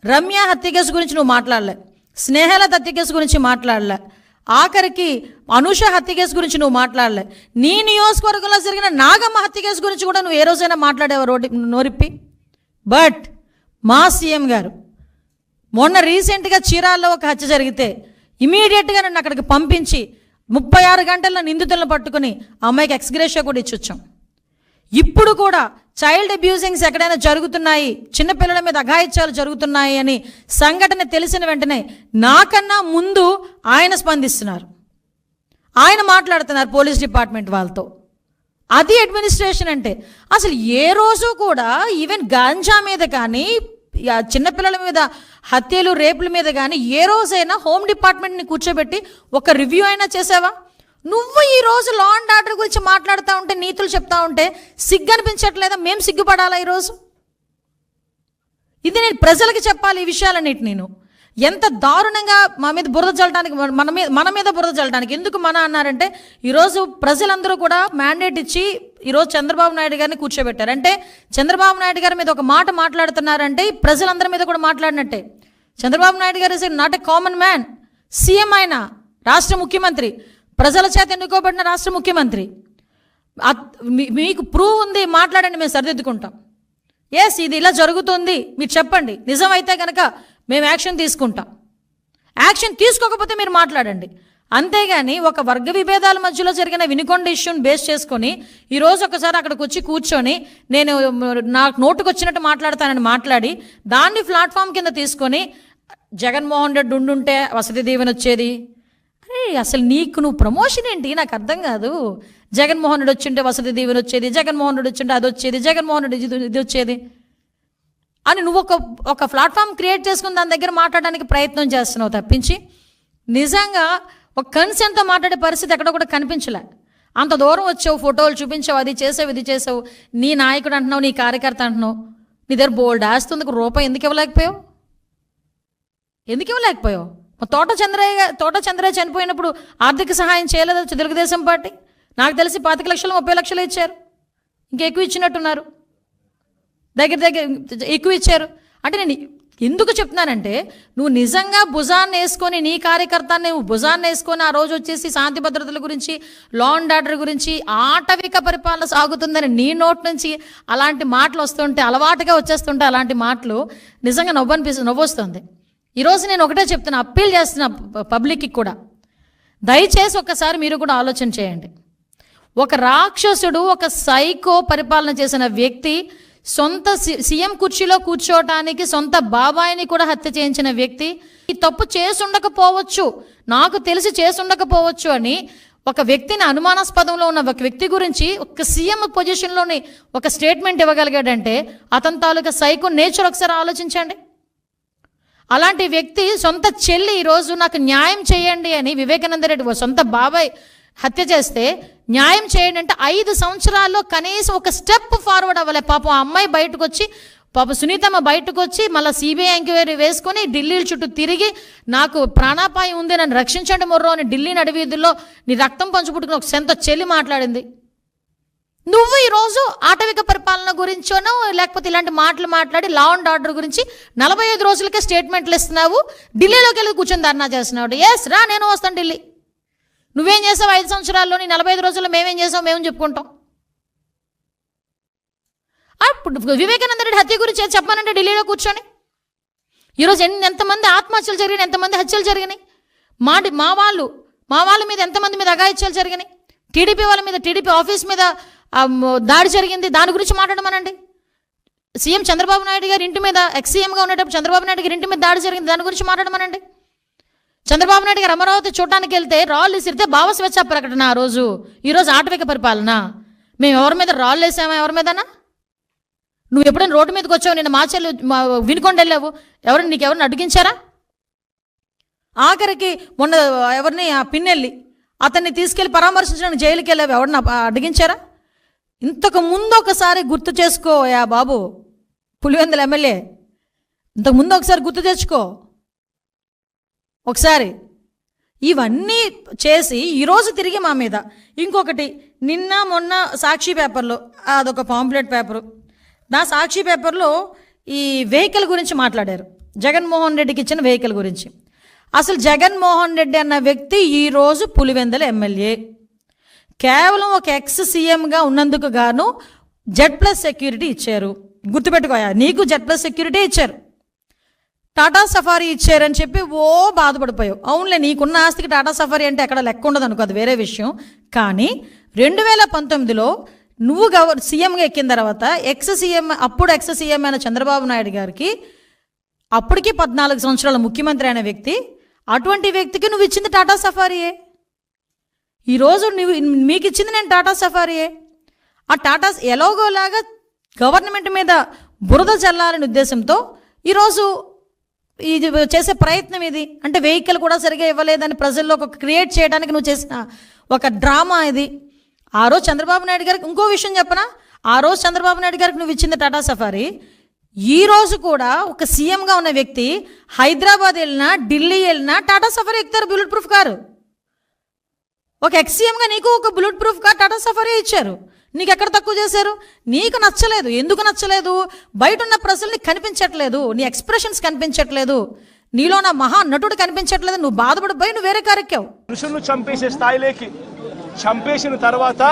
రమ్య హత్య కేసు గురించి నువ్వు మాట్లాడలే, స్నేహలత హత్య కేసు గురించి మాట్లాడలే, ఆఖరికి అనుష హత్య కేసు గురించి నువ్వు మాట్లాడలే, నీ నియోజకవర్గంలో జరిగిన నాగమ్మ హత్య కేసు గురించి కూడా నువ్వు ఏ రోజైనా మాట్లాడేవా నోరిప్పి? బట్ మా సీఎం గారు మొన్న రీసెంట్గా చీరాల్లో ఒక హత్య జరిగితే ఇమీడియట్గా నన్ను అక్కడికి పంపించి 36 గంటల్లో నిందితులను పట్టుకుని అమ్మాయికి ఎక్స్గ్రేషియా కూడా ఇచ్చొచ్చాం. ఇప్పుడు కూడా చైల్డ్ అబ్యూజింగ్స్ ఎక్కడైనా జరుగుతున్నాయి, చిన్నపిల్లల మీద అఘాయిత్యాలు జరుగుతున్నాయి అని సంఘటన తెలిసిన వెంటనే నాకన్నా ముందు ఆయన స్పందిస్తున్నారు, ఆయన మాట్లాడుతున్నారు పోలీస్ డిపార్ట్మెంట్ వాళ్ళతో. అది అడ్మినిస్ట్రేషన్ అంటే. అసలు ఏ రోజు కూడా ఈవెన్ గాంజా మీద కానీ, చిన్నపిల్లల మీద హత్యలు రేపుల మీద కానీ ఏ రోజైనా హోమ్ డిపార్ట్మెంట్ని కూర్చోబెట్టి ఒక రివ్యూ అయినా చేసావా? నువ్వు ఈరోజు లా అండ్ ఆర్డర్ గురించి మాట్లాడుతూ ఉంటే, నీతులు చెప్తా ఉంటే సిగ్గు అనిపించట్లేదా? మేము సిగ్గుపడాలా ఈరోజు? ఇది నేను ప్రజలకి చెప్పాలి ఈ విషయాలన్నిటి. నేను ఎంత దారుణంగా మా మీద బురద చల్లడానికి, మన మీద బురద చల్లడానికి. ఎందుకు మన అన్నారంటే, ఈరోజు ప్రజలందరూ కూడా మ్యాండేట్ ఇచ్చి ఈరోజు చంద్రబాబు నాయుడు గారిని కూర్చోబెట్టారు. అంటే చంద్రబాబు నాయుడు గారి మీద ఒక మాట మాట్లాడుతున్నారంటే ప్రజలందరి మీద కూడా మాట్లాడినట్టే. చంద్రబాబు నాయుడు గారు is not a common man. CM ఆయన, రాష్ట్ర ముఖ్యమంత్రి, ప్రజల చేత ఎన్నుకోబడిన రాష్ట్ర ముఖ్యమంత్రి. మీకు ప్రూవ్ ఉంది, మాట్లాడండి, మేము సరిదిద్దుకుంటాం. ఎస్, ఇది ఇలా జరుగుతుంది, మీరు చెప్పండి, నిజమైతే కనుక మేము యాక్షన్ తీసుకుంటాం. యాక్షన్ తీసుకోకపోతే మీరు మాట్లాడండి. అంతేగాని ఒక వర్గ విభేదాల మధ్యలో జరిగిన వినుకొండ ఇష్యూని బేస్ చేసుకొని ఈరోజు ఒకసారి అక్కడికి వచ్చి కూర్చొని నేను నాకు నోటుకు వచ్చినట్టు మాట్లాడతానని మాట్లాడి దాన్ని ప్లాట్ఫామ్ కింద తీసుకొని జగన్మోహన్ రెడ్డి ఉండుంటే వసతి దీవెన వచ్చేది. అరే అసలు నువ్వు ప్రమోషన్ ఏంటి నాకు అర్థం కాదు. జగన్మోహన్ రెడ్డి వచ్చింటే వసతి దీవెన వచ్చేది, జగన్మోహన్ రెడ్డి వచ్చింటే అది వచ్చేది, జగన్మోహన్ రెడ్డి ఇది వచ్చేది అని నువ్వు ఒక ప్లాట్ఫామ్ క్రియేట్ చేసుకుని దాని దగ్గర మాట్లాడడానికి ప్రయత్నం చేస్తున్నావు తప్పించి నిజంగా ఒక కన్సెంట్తో మాట్లాడే పరిస్థితి ఎక్కడ కూడా కనిపించలే. అంత దూరం వచ్చావు, ఫోటోలు చూపించావు, అది చేసావు, ఇది చేసావు, నీ నాయకుడు అంటున్నావు, నీ కార్యకర్త అంటున్నావు, నీ దగ్గర బోల్డ్ ఆస్తుంది, రూపాయి ఎందుకు ఇవ్వలేకపోయావు? తోట చంద్రయ్య చనిపోయినప్పుడు ఆర్థిక సహాయం చేయలేదు తెలుగుదేశం పార్టీ. నాకు తెలిసి 25 లక్షలు 30 లక్షలు ఇచ్చారు, ఇంకెక్కువ ఇచ్చినట్టున్నారు, దగ్గర ఎక్కువ ఇచ్చారు. అంటే నేను ఎందుకు చెప్తున్నానంటే, నువ్వు నిజంగా భుజాన్ని వేసుకొని, నీ కార్యకర్తని భుజాన్ని వేసుకొని ఆ రోజు వచ్చేసి శాంతి భద్రతల గురించి, లా అండ్ ఆర్డర్ గురించి, ఆటవిక పరిపాలన సాగుతుందని నీ నోట్ నుంచి అలాంటి మాటలు వస్తుంటే, అలవాటుగా వచ్చేస్తుంటే అలాంటి మాటలు నిజంగా నవ్వొస్తుంది. ఈరోజు నేను ఒకటే చెప్తున్నా, అప్పీల్ చేస్తున్నా పబ్లిక్కి కూడా, దయచేసి ఒక్కసారి మీరు కూడా ఆలోచన చేయండి. ఒక రాక్షసుడు, ఒక సైకో పరిపాలన చేసిన వ్యక్తి, సొంత సీఎం కుర్చీలో కూర్చోవటానికి సొంత బాబాయిని కూడా హత్య చేయించిన వ్యక్తి, ఈ తప్పు చేసుండకపోవచ్చు, నాకు తెలిసి చేసుండకపోవచ్చు అని ఒక వ్యక్తిని, అనుమానాస్పదంలో ఉన్న ఒక వ్యక్తి గురించి ఒక సీఎం పొజిషన్లోని ఒక స్టేట్మెంట్ ఇవ్వగలిగాడంటే అతని తాలూకా సైకో నేచర్ ఒకసారి ఆలోచించండి. అలాంటి వ్యక్తి సొంత చెల్లి ఈరోజు నాకు న్యాయం చేయండి అని వివేకానంద రెడ్డి సొంత బాబాయ్ హత్య చేస్తే న్యాయం చేయండి అంటే 5 సంవత్సరాల్లో కనీసం ఒక స్టెప్ ఫార్వర్డ్ అవ్వలే. పాపం ఆ అమ్మాయి బయటకు వచ్చి, సునీతమ్మ బయటకు వచ్చి మళ్ళీ సిబిఐ ఎంక్వైరీ వేసుకొని ఢిల్లీ చుట్టూ తిరిగి నాకు ప్రాణాపాయం ఉంది, నన్ను రక్షించండి మొర్రో అని ఢిల్లీ నడివీధుల్లో నీ రక్తం పంచుపుట్టుకుని ఒక సొంత చెల్లి మాట్లాడింది. నువ్వు ఈరోజు ఆటవిక పరిపాలన గురించోనో లేకపోతే ఇలాంటి మాటలు మాట్లాడి లా అండ్ ఆర్డర్ గురించి 45 రోజులకే స్టేట్మెంట్లు ఇస్తున్నావు, ఢిల్లీలోకి వెళ్ళి కూర్చొని ధర్నా చేస్తున్నావు. ఎస్ రా, నేను వస్తాను ఢిల్లీ. నువ్వేం చేసావు 5 సంవత్సరాల్లోని 45 రోజుల్లో మేమేం చేసావు మేము చెప్పుకుంటాం. వివేకానంద రెడ్డి హత్య గురించి చెప్పానంటే ఢిల్లీలో కూర్చొని ఈరోజు ఎంతమంది ఆత్మహత్యలు జరిగినాయి, ఎంతమంది హత్యలు జరిగినాయి, మా వాళ్ళ మీద ఎంతమంది మీద అఘాయిత్యాలు జరిగినాయి, టీడీపీ వాళ్ళ మీద, టీడీపీ ఆఫీస్ మీద దాడి జరిగింది, దాని గురించి మాట్లాడమనండి. సీఎం చంద్రబాబు నాయుడు గారి ఇంటి మీద, ఎక్స్-సీఎంగా ఉండేటప్పుడు చంద్రబాబు నాయుడు గారి ఇంటి మీద దాడి జరిగింది, దాని గురించి మాట్లాడమనండి. చంద్రబాబు నాయుడు గారు అమరావతి చూడటానికి వెళ్తే రాళ్ళు విసిరితే భావ స్వేచ్ఛ ప్రకటన ఆ రోజు. ఈరోజు ఆటవిక పరిపాలన. మేము ఎవరి మీద రాళ్ళు వేసామా? ఎవరి మీదనా? నువ్వు ఎప్పుడైనా రోడ్డు మీదకి వచ్చావు, నేను మాచెల్లు వినుకొండ వెళ్ళావు, నీకెవరిని అడిగించారా? ఆఖరికి మొన్న ఎవరిని ఆ పిన్నెల్లి అతన్ని తీసుకెళ్ళి పరామర్శించడానికి జైలుకి వెళ్ళావు, ఎవరిని అడిగించారా? ఇంతకు ముందు ఒకసారి గుర్తు చేసుకో యా బాబు, పులివెందుల ఎమ్మెల్యే, ఇంతకు ముందు ఒకసారి గుర్తు తెచ్చుకో ఒకసారి. ఇవన్నీ చేసి ఈరోజు తిరిగి మా మీద ఇంకొకటి, నిన్న మొన్న సాక్షి పేపర్లో అదొక పాంప్లెట్ పేపరు, నా సాక్షి పేపర్లో ఈ వెహికల్ గురించి మాట్లాడారు. జగన్మోహన్ రెడ్డికి ఇచ్చిన వెహికల్ గురించి. అసలు జగన్మోహన్ రెడ్డి అన్న వ్యక్తి ఈరోజు పులివెందుల ఎమ్మెల్యే. కేవలం ఒక ఎక్స్ సీఎంగా ఉన్నందుకు గాను Z+ సెక్యూరిటీ ఇచ్చారు. గుర్తుపెట్టుకోయా, నీకు Z+ సెక్యూరిటీ ఇచ్చారు, టాటా సఫారీ ఇచ్చారని చెప్పి బాధపడిపోయావు. అవునులే, నీకున్న ఆస్తికి టాటా సఫారీ అంటే ఎక్కడ లెక్క ఉండదు అనుకో, అది వేరే విషయం. కానీ 2019లో నువ్వు సీఎంగా ఎక్కిన తర్వాత అప్పుడు ఎక్స్ సీఎం అయిన చంద్రబాబు నాయుడు గారికి, అప్పటికి 14 సంవత్సరాల ముఖ్యమంత్రి అయిన వ్యక్తి, అటువంటి వ్యక్తికి నువ్వు ఇచ్చింది టాటా సఫారీయే. ఈరోజు మీకు ఇచ్చింది నేను టాటా సఫారీయే. ఆ టాటా ఎలాగోలాగా గవర్నమెంట్ మీద బురద చల్లాలనే ఉద్దేశంతో ఈరోజు ఇది చేసే ప్రయత్నం ఇది. అంటే వెహికల్ కూడా సరిగా ఇవ్వలేదని ప్రజల్లో ఒక క్రియేట్ చేయడానికి నువ్వు చేసిన ఒక డ్రామా ఇది. ఆ రోజు చంద్రబాబు నాయుడు గారికి ఇంకో విషయం చెప్పనా, ఆ రోజు చంద్రబాబు నాయుడు గారికి నువ్వు ఇచ్చింది టాటా సఫారీ. ఈ రోజు కూడా ఒక సీఎంగా ఉన్న వ్యక్తి హైదరాబాద్ వెళ్ళినా, ఢిల్లీ వెళ్ళినా టాటా సఫారీ ఎక్కుతారు, బుల్లెట్ ప్రూఫ్ కారు. ఒక ఎక్స్ సీఎంగా నీకు ఒక bullet proof car Tata safari ఇచ్చారు. నీకు ఎక్కడ తక్కువ చేశారు? నీకు నచ్చలేదు. ఎందుకు నచ్చలేదు? బయట ఉన్న ప్రజల్ని కనిపించట్లేదు, నీ ఎక్స్ప్రెషన్స్ కనిపించట్లేదు, నీలో నా మహా నటుడు కనిపించట్లేదు. నువ్వు బాధపడిపోయి నువ్వు వేరే కారు ఎక్కావు. మనుషులను చంపేసే స్థాయిలోకి చంపేసిన తర్వాత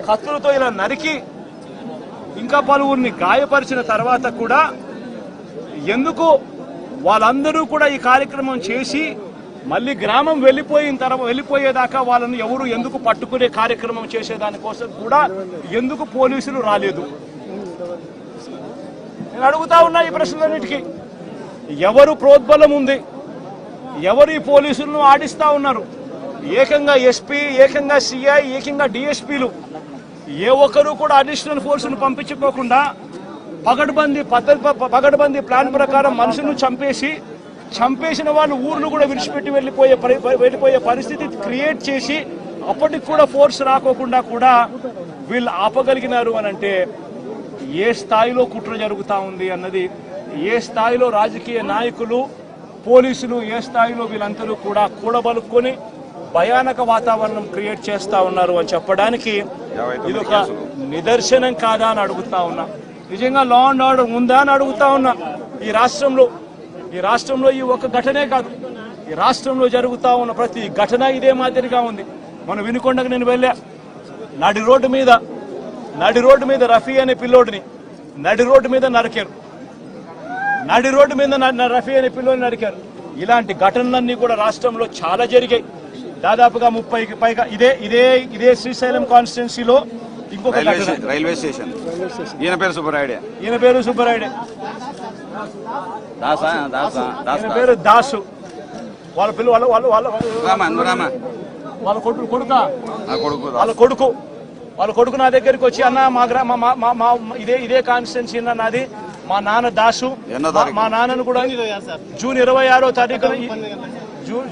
కత్తులతో ఇలా నరికి ఇంకా పలువురిని గాయపరిచిన తర్వాత కూడా ఎందుకు వాళ్ళందరూ కూడా ఈ కార్యక్రమం చేసి మళ్ళీ గ్రామం వెళ్ళిపోయేదాకా వాళ్ళని ఎవరు ఎందుకు పట్టుకునే కార్యక్రమం చేసేదానికోసం కూడా ఎందుకు పోలీసులు రాలేదు? నేను అడుగుతా ఉన్నా ఈ ప్రశ్నలన్నిటికీ. ఎవరు ప్రోద్బలం ఉంది? ఎవరు ఈ పోలీసులను ఆడిస్తా ఉన్నారు? ఏకంగా ఎస్పీ, ఏకంగా సిఐ, ఏకంగా డిఎస్పీలు ఏ ఒక్కరూ కూడా అడిషనల్ ఫోర్సును పంపించుకోకుండా పగడ్బందీ ప్లాన్ ప్రకారం మనుషులను చంపేసిన వాళ్ళు ఊర్లు కూడా విడిచిపెట్టి వెళ్ళిపోయే పరిస్థితి క్రియేట్ చేసి అప్పటికి కూడా ఫోర్స్ రాకోకుండా కూడా వీళ్ళు ఆపగలిగినారు అని అంటే ఏ స్థాయిలో కుట్ర జరుగుతూ ఉంది అన్నది, ఏ స్థాయిలో రాజకీయ నాయకులు, పోలీసులు, ఏ స్థాయిలో వీళ్ళందరూ కూడా కూడబలుక్కొని భయానక వాతావరణం క్రియేట్ చేస్తా ఉన్నారు అని చెప్పడానికి ఇది ఒక నిదర్శనం కాదా అని అడుగుతా ఉన్నా. నిజంగా లా అండ్ ఆర్డర్ ఉందా అని అడుగుతా ఉన్నా. ఈ రాష్ట్రంలో ఈ ఒక్క ఘటనే కాదు, ఈ రాష్ట్రంలో జరుగుతా ఉన్న ప్రతి ఘటన ఇదే మాదిరిగా ఉంది. మనం వినుకొండకు నేను వెళ్ళా, నడి రోడ్డు మీద రఫీ అనే పిల్లోడిని నడి రోడ్డు మీద నరికారు. రఫీ అనే పిల్లోడిని నరికారు. ఇలాంటి ఘటనలన్నీ కూడా రాష్ట్రంలో చాలా జరిగాయి. దాదాపుగా 30కి పైగా ఇదే శ్రీశైలం కాన్స్టిట్యున్సీలో ఇంకొక రైల్వే స్టేషన్. ఈయన పేరు సుబ్బరాయుడే. పేరు దాసు. వాళ్ళ పిల్లలు వాళ్ళ కొడుకు నా దగ్గరికి వచ్చి, అన్న మా ఇదే కాన్స్టిట్యున్సీ నాది, మా నాన్న దాసు, మా నాన్నను కూడా జూన్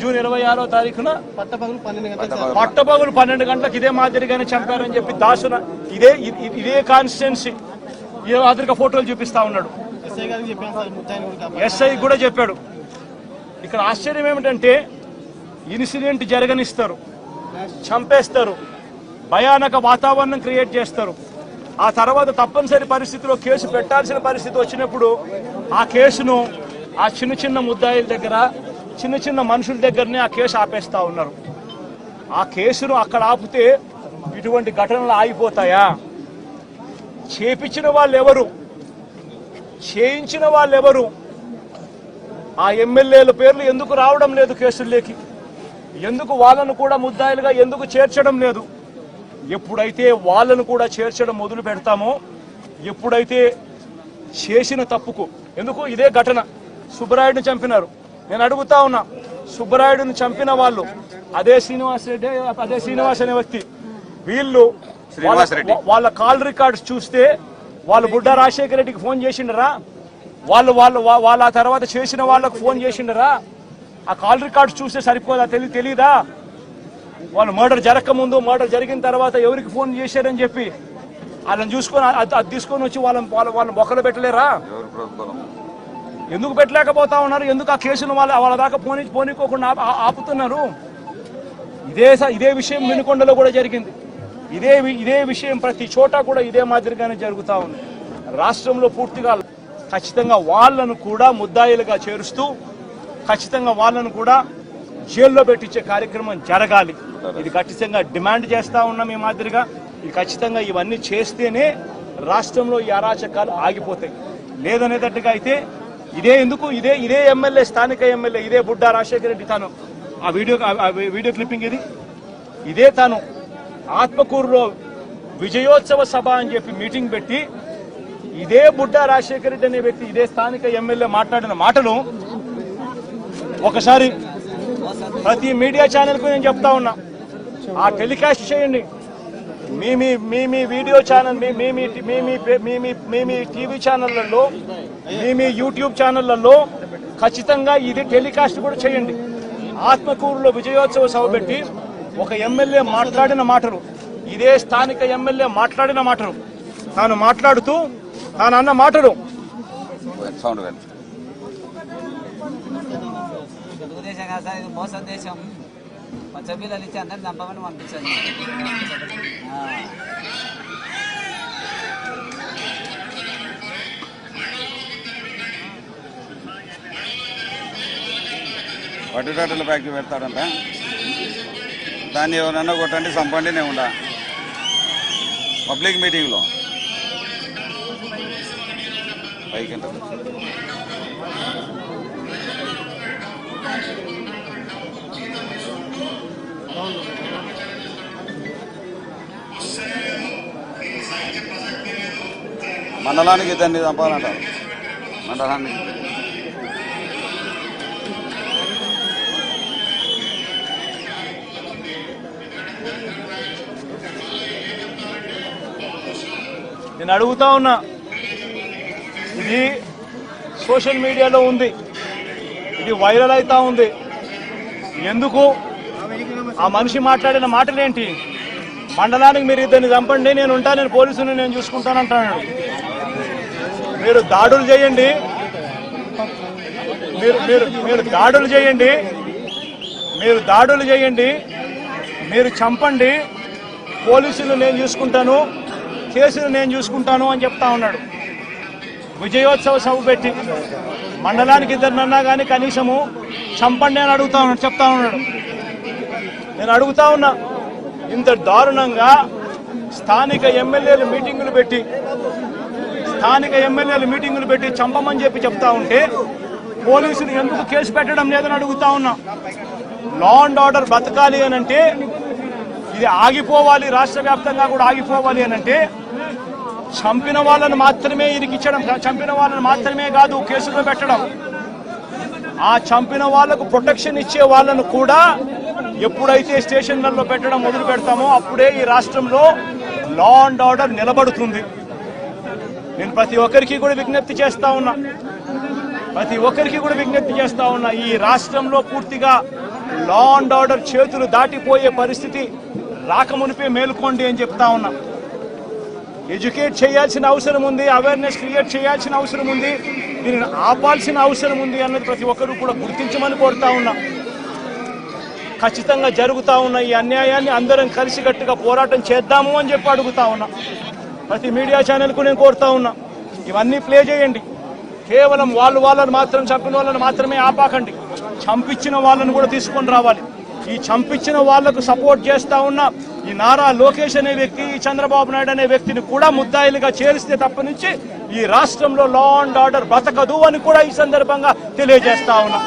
26వ తారీఖున పట్టపగులు 12 గంటలకు ఇదే మాదిరిగానే చంపారని చెప్పి దాసున ఇదే కాన్స్టిట్యున్సీ ఈ మాదిరిగా ఫోటోలు చూపిస్తా ఉన్నాడు. ఎస్ఐ కూడా చెప్పాడు. ఇక్కడ ఆశ్చర్యం ఏమిటంటే ఇన్సిడెంట్ జరగనిస్తారు, చంపేస్తారు, భయానక వాతావరణం క్రియేట్ చేస్తారు. ఆ తర్వాత తప్పనిసరి పరిస్థితిలో కేసు పెట్టాల్సిన పరిస్థితి వచ్చినప్పుడు ఆ కేసును ఆ చిన్న ముద్దాయిల దగ్గర, చిన్న మనుషుల దగ్గరనే ఆ కేసు ఆపేస్తా ఉన్నారు. ఆ కేసును అక్కడ ఆపితే ఇటువంటి ఘటనలు ఆగిపోతాయా? చేపించిన వాళ్ళు ఎవరు? చేయించిన వాళ్ళు ఎవరు? ఆ ఎమ్మెల్యేల పేర్లు ఎందుకు రావడం లేదు కేసుల్లోకి? ఎందుకు వాళ్ళను కూడా ముద్దాయిలుగా ఎందుకు చేర్చడం లేదు? ఎప్పుడైతే వాళ్ళను కూడా చేర్చడం మొదలు పెడతామో, ఎప్పుడైతే చేసిన తప్పుకు, ఎందుకు ఇదే ఘటన సుబ్బరాయుడిని చంపినారు. నేను అడుగుతా ఉన్నా, సుబ్బరాయుడిని చంపిన వాళ్ళు అదే శ్రీనివాస్ అనే వ్యక్తి, వీళ్ళు వాళ్ళ కాల్ రికార్డ్స్ చూస్తే వాళ్ళు బుడ్డ రాజశేఖర రెడ్డికి ఫోన్ చేసిండరా? వాళ్ళ తర్వాత చేసిన వాళ్ళకు ఫోన్ చేసిండరా? ఆ కాల్ రికార్డ్స్ చూస్తే సరిపోదా? తెలీదా? వాళ్ళు మర్డర్ జరగకముందు, మర్డర్ జరిగిన తర్వాత ఎవరికి ఫోన్ చేశారని చెప్పి వాళ్ళని చూసుకొని అది తీసుకొని వచ్చి వాళ్ళ మొక్కలు పెట్టలేరా? ఎందుకు పెట్టలేకపోతా ఉన్నారు? ఎందుకు ఆ కేసును వాళ్ళ దాకా పోనీకోకుండా ఆపుతున్నారు? ఇదే విషయం వినుకొండలో కూడా జరిగింది. ఇదే విషయం ప్రతి చోట కూడా ఇదే మాదిరిగానే జరుగుతూ ఉంది. రాష్ట్రంలో పూర్తిగా ఖచ్చితంగా వాళ్ళను కూడా ముద్దాయిలుగా చేరుస్తూ ఖచ్చితంగా వాళ్ళను కూడా జైల్లో పెట్టించే కార్యక్రమం జరగాలి. ఇది ఖచ్చితంగా డిమాండ్ చేస్తా ఉన్నాం. ఈ మాదిరిగా ఇది ఖచ్చితంగా ఇవన్నీ చేస్తేనే రాష్ట్రంలో ఈ అరాచకాలు ఆగిపోతాయి. లేదనేటట్టుగా అయితే ఇదే ఎమ్మెల్యే, స్థానిక ఎమ్మెల్యే ఇదే బుడ్డా రాజశేఖర రెడ్డి తాను ఆ వీడియో క్లిప్పింగ్ ఇదే తాను ఆత్మకూరులో విజయోత్సవ సభ అని చెప్పి మీటింగ్ పెట్టి ఇదే బుడ్డా రాజశేఖర రెడ్డి అనే వ్యక్తి ఇదే స్థానిక ఎమ్మెల్యే మాట్లాడిన మాటలు ఒకసారి ప్రతి మీడియా ఛానల్కు నేను చెప్తా ఉన్నా, ఆ టెలికాస్ట్ చేయండి. మీ వీడియో ఛానల్, మీ టీవీ ఛానళ్లలో, మీ యూట్యూబ్ ఛానళ్లలో ఖచ్చితంగా ఇది టెలికాస్ట్ కూడా చేయండి. ఆత్మకూరులో విజయోత్సవ సభ పెట్టి ఒక ఎమ్మెల్యే మాట్లాడిన మాటలు, ఇదే స్థానిక ఎమ్మెల్యే మాట్లాడిన మాటలు, తాను మాట్లాడుతూ తాను అన్న మాటలు తెలుగుదేశం కాదు సార్, ఇది మోసం దేశం. పచ్చబిల్లలు ఇచ్చి అందరిని చంపమని పంపించారు. వడ్డీటల ఫ్యాక్టరీ పెడతాడంట, దాన్ని ఎవరన్నా కొట్టండి చంపండి నేను ఉండా పబ్లిక్ మీటింగ్లో పైకి మండలానికి ఇద్దరిని చంపాలంటారు. మండలానికి నేను అడుగుతా ఉన్నా, ఇది సోషల్ మీడియాలో ఉంది, ఇది వైరల్ అవుతా ఉంది. ఎందుకు ఆ మనిషి మాట్లాడిన మాటలేంటి? మండలానికి మీరు ఇద్దరిని చంపండి, నేను ఉంటాను, నేను పోలీసుని నేను చూసుకుంటానంటాడు. మీరు దాడులు చేయండి, మీరు దాడులు చేయండి, మీరు చంపండి, పోలీసులు నేను చూసుకుంటాను, కేసులు నేను చూసుకుంటాను అని చెప్తా ఉన్నాడు. విజయోత్సవ సభ పెట్టి మండలానికి ఇద్దరినన్నా కానీ కనీసము చంపండి అని చెప్తా ఉన్నాడు. నేను అడుగుతా ఉన్నా, ఇంత దారుణంగా స్థానిక ఎమ్మెల్యేలు మీటింగులు పెట్టి చంపమని చెప్తా ఉంటే పోలీసులు ఎందుకు కేసు పెట్టడం లేదని అడుగుతా ఉన్నా. లా అండ్ ఆర్డర్ బతకాలి అనంటే, ఇది ఆగిపోవాలి, రాష్ట్ర వ్యాప్తంగా కూడా ఆగిపోవాలి అనంటే చంపిన వాళ్ళను మాత్రమే ఇరికించడం, చంపిన వాళ్ళని మాత్రమే కాదు కేసులో పెట్టడం, ఆ చంపిన వాళ్లకు ప్రొటెక్షన్ ఇచ్చే వాళ్ళను కూడా ఎప్పుడైతే స్టేషన్లలో పెట్టడం మొదలు పెడతామో అప్పుడే ఈ రాష్ట్రంలో లా అండ్ ఆర్డర్ నిలబడుతుంది. నేను ప్రతి ఒక్కరికి కూడా విజ్ఞప్తి చేస్తా ఉన్నా, ఈ రాష్ట్రంలో పూర్తిగా లా అండ్ ఆర్డర్ చేతులు దాటిపోయే పరిస్థితి రాకమునిపే మేలుకోండి అని చెప్తా ఉన్నా. ఎడ్యుకేట్ చేయాల్సిన అవసరం ఉంది, అవేర్నెస్ క్రియేట్ చేయాల్సిన అవసరం ఉంది, దీనిని ఆపాల్సిన అవసరం ఉంది అన్నది ప్రతి ఒక్కరూ కూడా గుర్తించమని కోరుతా ఉన్నా. ఖచ్చితంగా జరుగుతా ఉన్న ఈ అన్యాయాన్ని అందరం కలిసికట్టుగా పోరాటం చేద్దాము అని చెప్పి అడుగుతా ఉన్నా. ప్రతి మీడియా ఛానల్కు నేను కోరుతా ఉన్నా, ఇవన్నీ ప్లే చేయండి. కేవలం వాళ్ళని మాత్రం చంపిన వాళ్ళని మాత్రమే ఆపాకండి, చంపించిన వాళ్ళను కూడా తీసుకొని రావాలి. ఈ చంపించిన వాళ్లకు సపోర్ట్ చేస్తా ఉన్న ఈ నారా లోకేష్ అనే వ్యక్తి, ఈ చంద్రబాబు నాయుడు అనే వ్యక్తిని కూడా ముద్దాయిలుగా చేరిస్తే తప్ప నుంచి ఈ రాష్ట్రంలో లా అండ్ ఆర్డర్ బతకదు అని కూడా ఈ సందర్భంగా తెలియజేస్తా ఉన్నా.